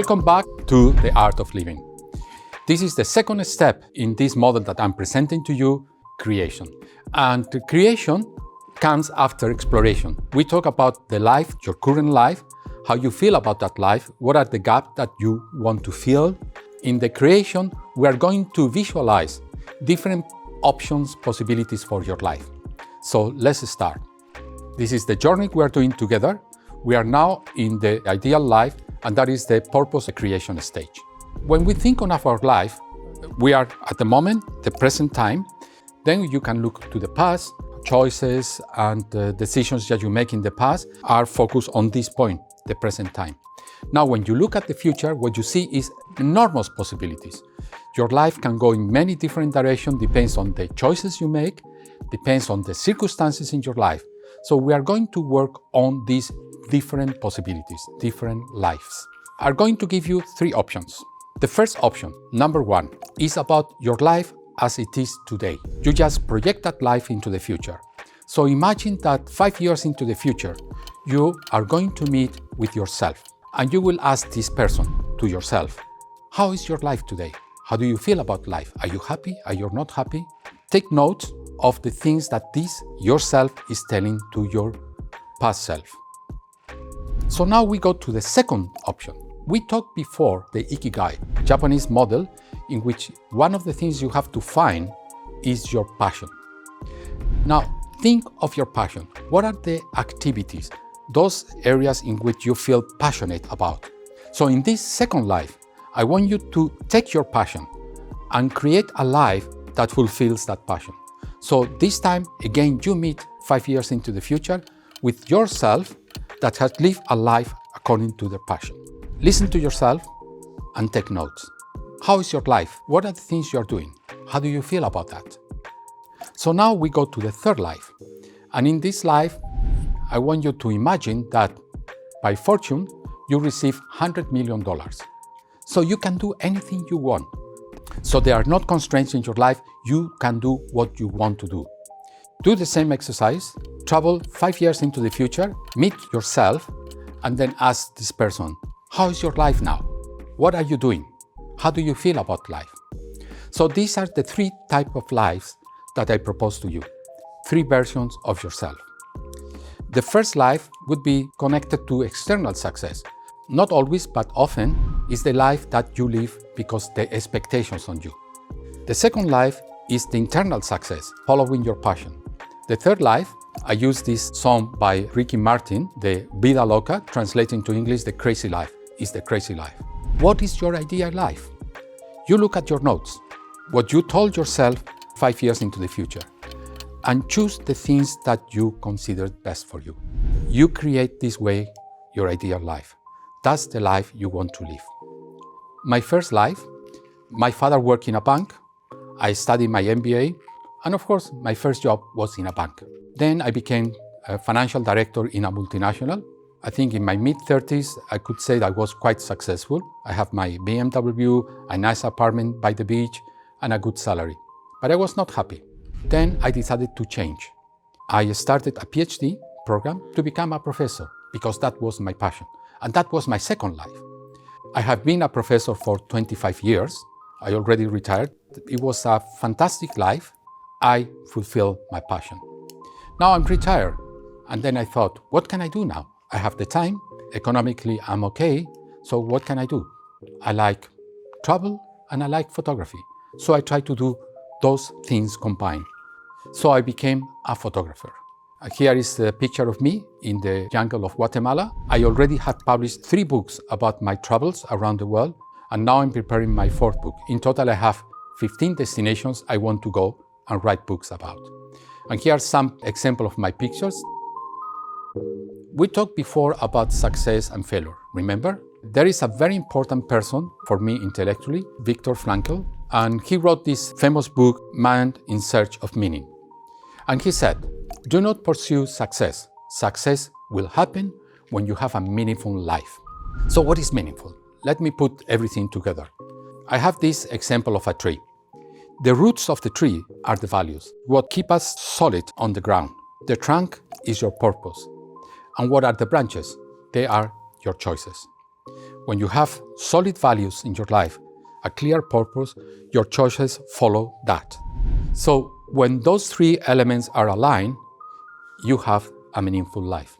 Welcome back to The Art of Living. This is the second step in this model that I'm presenting to you, creation. And the creation comes after exploration. We talk about the life, your current life, how you feel about that life, what are the gaps that you want to fill. In the creation, we are going to visualize different options, possibilities for your life. So let's start. This is the journey we are doing together. We are now in the ideal life, and that is the purpose of creation stage. When we think of our life, we are at the moment, the present time. Then you can look to the past. Choices and decisions that you make in the past are focused on this point, the present time. Now, when you look at the future, what you see is enormous possibilities. Your life can go in many different directions, depends on the choices you make, depends on the circumstances in your life. So we are going to work on these different possibilities, different lives. I'm going to give you three options. The first option, number one, is about your life as it is today. You just project that life into the future. So imagine that 5 years into the future, you are going to meet with yourself and you will ask this person to yourself, how is your life today? How do you feel about life? Are you happy? Are you not happy? Take note of the things that this yourself is telling to your past self. So now we go to the second option. We talked before the Ikigai, Japanese model, in which one of the things you have to find is your passion. Now, think of your passion. What are the activities, those areas in which you feel passionate about? So in this second life, I want you to take your passion and create a life that fulfills that passion. So this time, again, you meet 5 years into the future with yourself that has lived a life according to their passion. Listen to yourself and take notes. How is your life? What are the things you're doing? How do you feel about that? So now we go to the third life. And in this life, I want you to imagine that by fortune, you receive $100 million. So you can do anything you want. So there are not constraints in your life. You can do what you want to do. Do the same exercise, travel 5 years into the future, meet yourself, and then ask this person, how is your life now? What are you doing? How do you feel about life? So these are the three types of lives that I propose to you. Three versions of yourself. The first life would be connected to external success. Not always, but often, is the life that you live because the expectations on you. The second life is the internal success, following your passion. The third life, I use this song by Ricky Martin, the Vida Loca, translating to English, the crazy life, is the crazy life. What is your ideal life? You look at your notes, what you told yourself 5 years into the future, and choose the things that you consider best for you. You create this way your ideal life. That's the life you want to live. My first life, my father worked in a bank. I studied my MBA, and of course, my first job was in a bank. Then I became a financial director in a multinational. I think in my mid-30s, I could say that I was quite successful. I have my BMW, a nice apartment by the beach, and a good salary. But I was not happy. Then I decided to change. I started a PhD program to become a professor because that was my passion. And that was my second life. I have been a professor for 25 years. I already retired. It was a fantastic life. I fulfilled my passion. Now I'm retired. And then I thought, what can I do now? I have the time. Economically, I'm okay. So what can I do? I like travel and I like photography. So I try to do those things combined. So I became a photographer. Here is a picture of me in the jungle of Guatemala. I already have published 3 books about my travels around the world, and now I'm preparing my 4th book. In total, I have 15 destinations I want to go and write books about. And here are some examples of my pictures. We talked before about success and failure, remember? There is a very important person for me intellectually, Viktor Frankl, and he wrote this famous book, Man in Search of Meaning. And he said, do not pursue success. Success will happen when you have a meaningful life. So what is meaningful? Let me put everything together. I have this example of a tree. The roots of the tree are the values, what keep us solid on the ground. The trunk is your purpose. And what are the branches? They are your choices. When you have solid values in your life, a clear purpose, your choices follow that. So when those three elements are aligned, you have a meaningful life.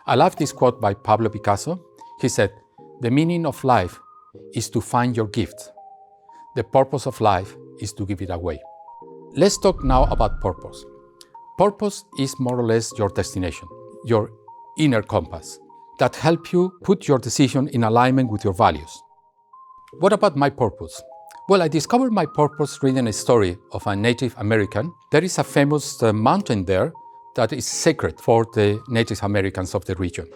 I love this quote by Pablo Picasso. He said, "The meaning of life is to find your gift. The purpose of life is to give it away." Let's talk now about purpose. Purpose is more or less your destination, your inner compass that helps you put your decision in alignment with your values. What about my purpose? Well, I discovered my purpose reading a story of a Native American. There is a famous mountain there that is sacred for the Native Americans of the region.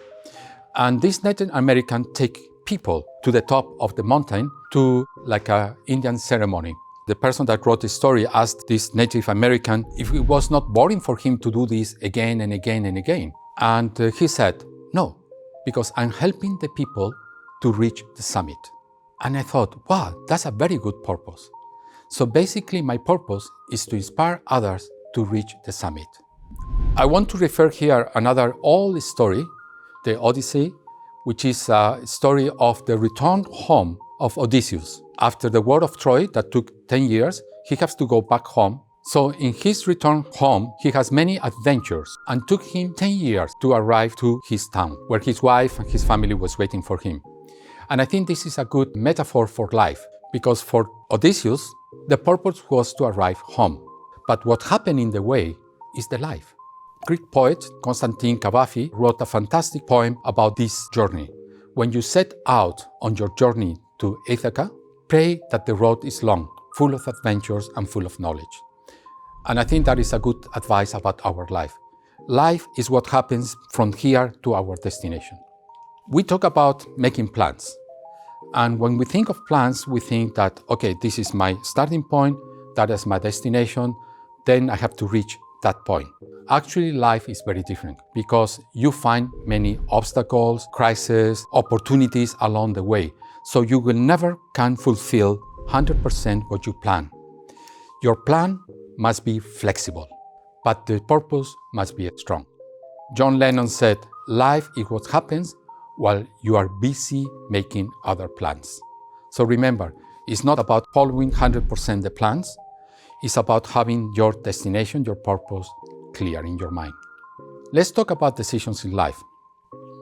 And this Native American take people to the top of the mountain to like an Indian ceremony. The person that wrote the story asked this Native American if it was not boring for him to do this again and again and again. And he said, "No, because I'm helping the people to reach the summit." And I thought, wow, that's a very good purpose. So basically my purpose is to inspire others to reach the summit. I want to refer here another old story, the Odyssey, which is a story of the return home of Odysseus. After the war of Troy that took 10 years, he has to go back home. So in his return home, he has many adventures and took him 10 years to arrive to his town, where his wife and his family was waiting for him. And I think this is a good metaphor for life, because for Odysseus, the purpose was to arrive home. But what happened in the way is the life. Greek poet Constantine Cavafy wrote a fantastic poem about this journey. When you set out on your journey to Ithaca, pray that the road is long, full of adventures and full of knowledge. And I think that is a good advice about our life. Life is what happens from here to our destination. We talk about making plans. And when we think of plans, we think that, okay, this is my starting point, that is my destination, then I have to reach that point. Actually, life is very different because you find many obstacles, crises, opportunities along the way. So you will never can fulfill 100% what you plan. Your plan must be flexible, but the purpose must be strong. John Lennon said, "Life is what happens while you are busy making other plans." So remember, it's not about following 100% the plans, it's about having your destination, your purpose clear in your mind. Let's talk about decisions in life.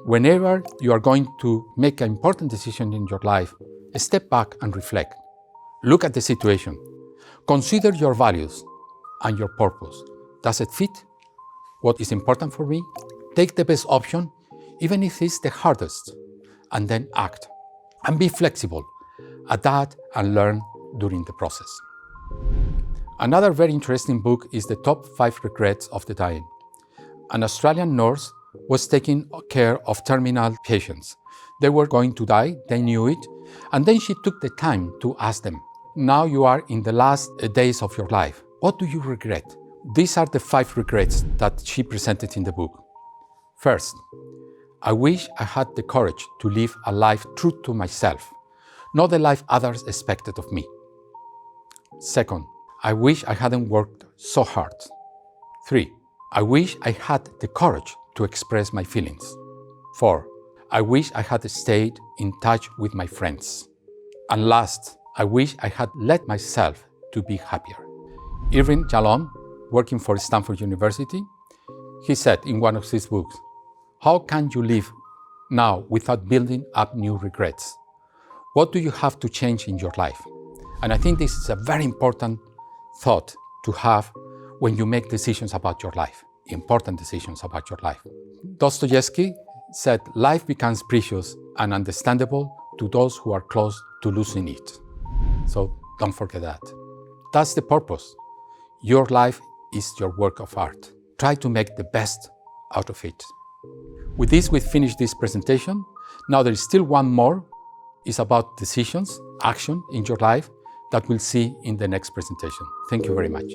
Whenever you are going to make an important decision in your life, step back and reflect. Look at the situation. Consider your values and your purpose. Does it fit what is important for me? Take the best option, even if it's the hardest, and then act. And be flexible. Adapt and learn during the process. Another very interesting book is The Top 5 Regrets of the Dying. An Australian nurse was taking care of terminal patients. They were going to die, they knew it, and then she took the time to ask them, "Now you are in the last days of your life. What do you regret?" These are the 5 regrets that she presented in the book. First, I wish I had the courage to live a life true to myself, not the life others expected of me. Second, I wish I hadn't worked so hard. 3, I wish I had the courage to express my feelings. 4, I wish I had stayed in touch with my friends. And last, I wish I had let myself to be happier. Irving Yalom, working for Stanford University, he said in one of his books, "How can you live now without building up new regrets? What do you have to change in your life?" And I think this is a very important thought to have when you make decisions about your life, important decisions about your life. Dostoevsky said, "Life becomes precious and understandable to those who are close to losing it." So don't forget that. That's the purpose. Your life is your work of art. Try to make the best out of it. With this, we finish this presentation. Now there is still one more. It's about decisions, action in your life that we'll see in the next presentation. Thank you very much.